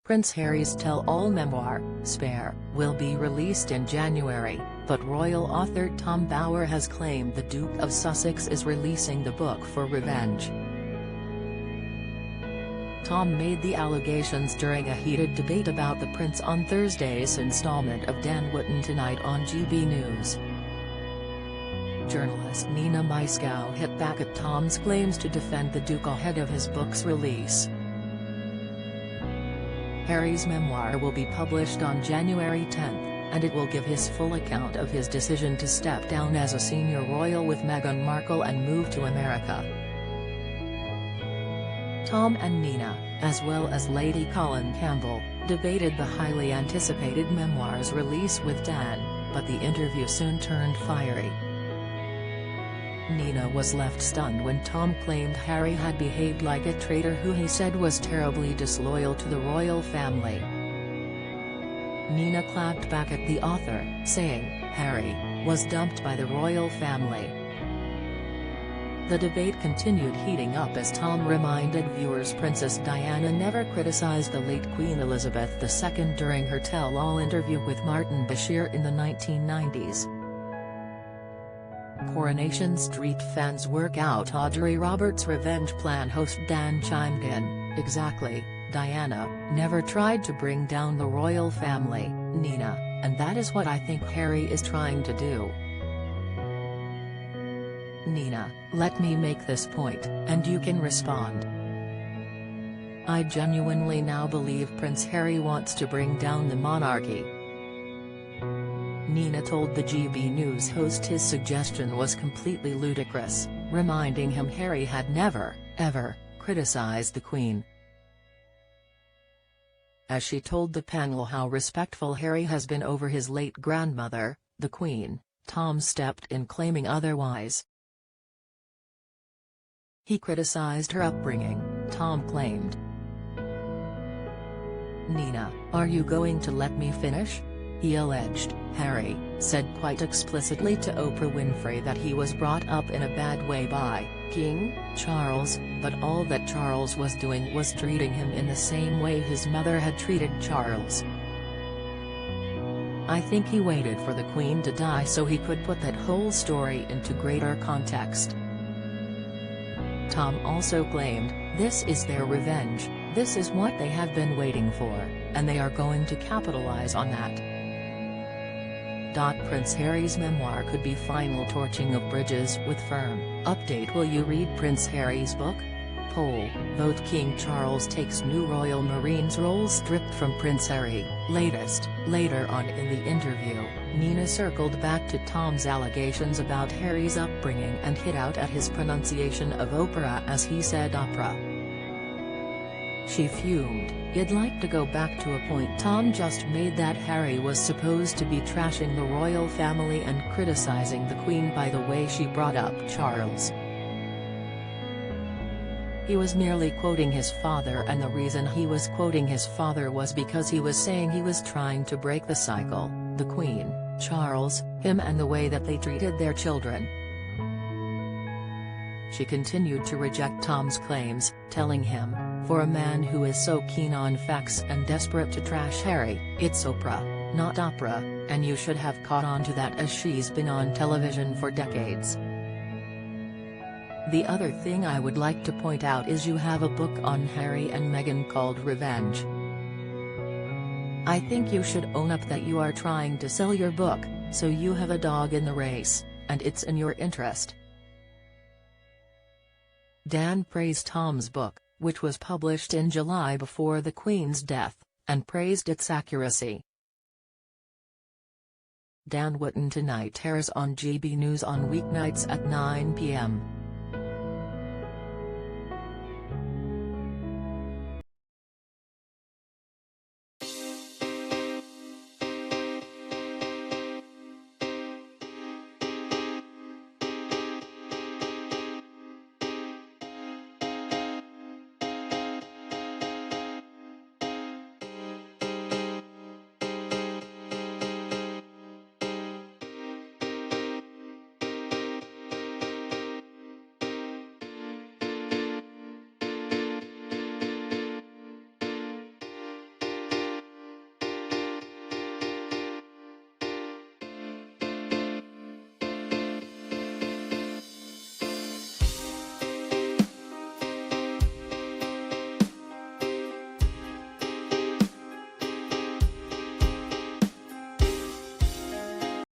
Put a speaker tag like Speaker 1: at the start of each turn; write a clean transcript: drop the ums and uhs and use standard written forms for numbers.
Speaker 1: Prince Harry's tell-all memoir, Spare, will be released in January, but royal author Tom Bower has claimed the Duke of Sussex is releasing the book for revenge. Tom made the allegations during a heated debate about the prince on Thursday's installment of Dan Wootton Tonight on GB News. Journalist Nina Myskow hit back at Tom's claims to defend the Duke ahead of his book's release. Harry's memoir will be published on January 10, and it will give his full account of his decision to step down as a senior royal with Meghan Markle and move to America. Tom and Nina, as well as Lady Colin Campbell, debated the highly anticipated memoir's release with Dan, but the interview soon turned fiery. Nina was left stunned when Tom claimed Harry had behaved like a traitor who he said was terribly disloyal to the royal family. Nina clapped back at the author, saying, "Harry was dumped by the royal family." The debate continued heating up as Tom reminded viewers Princess Diana never criticized the late Queen Elizabeth II during her tell-all interview with Martin Bashir in the 1990s. Coronation Street fans work out Audrey Roberts' revenge plan. Host Dan chimed in, "Exactly, Diana never tried to bring down the royal family, Nina, and that is what I think Harry is trying to do." Nina, let me make this point, and you can respond. "I genuinely now believe Prince Harry wants to bring down the monarchy." Nina told the GB News host his suggestion was completely ludicrous, reminding him Harry had never, ever, criticized the Queen. As she told the panel how respectful Harry has been over his late grandmother, the Queen, Tom stepped in claiming otherwise. He criticized her upbringing, Tom claimed. "Nina, are you going to let me finish?" he alleged. Harry said quite explicitly to Oprah Winfrey that he was brought up in a bad way by King Charles, but all that Charles was doing was treating him in the same way his mother had treated Charles. "I think he waited for the Queen to die so he could put that whole story into greater context." Tom also claimed, "This is their revenge, this is what they have been waiting for, and they are going to capitalize on that." Prince Harry's memoir could be final torching of bridges with firm. Update: will you read Prince Harry's book? Poll: vote King Charles takes new Royal Marines role stripped from Prince Harry. Latest: later on in the interview, Nina circled back to Tom's allegations about Harry's upbringing and hit out at his pronunciation of Oprah as he said opera. She fumed, "You'd like to go back to a point Tom just made that Harry was supposed to be trashing the royal family and criticizing the Queen by the way she brought up Charles. He was merely quoting his father, and the reason he was quoting his father was because he was saying he was trying to break the cycle, the Queen, Charles, him, and the way that they treated their children." She continued to reject Tom's claims, telling him, "For a man who is so keen on facts and desperate to trash Harry, it's Oprah, not opera, and you should have caught on to that as she's been on television for decades. The other thing I would like to point out is you have a book on Harry and Meghan called Revenge. I think you should own up that you are trying to sell your book, so you have a dog in the race, and it's in your interest." Dan praised Tom's book, which was published in July before the Queen's death, and praised its accuracy. Dan Wootton Tonight airs on GB News on weeknights at 9 p.m.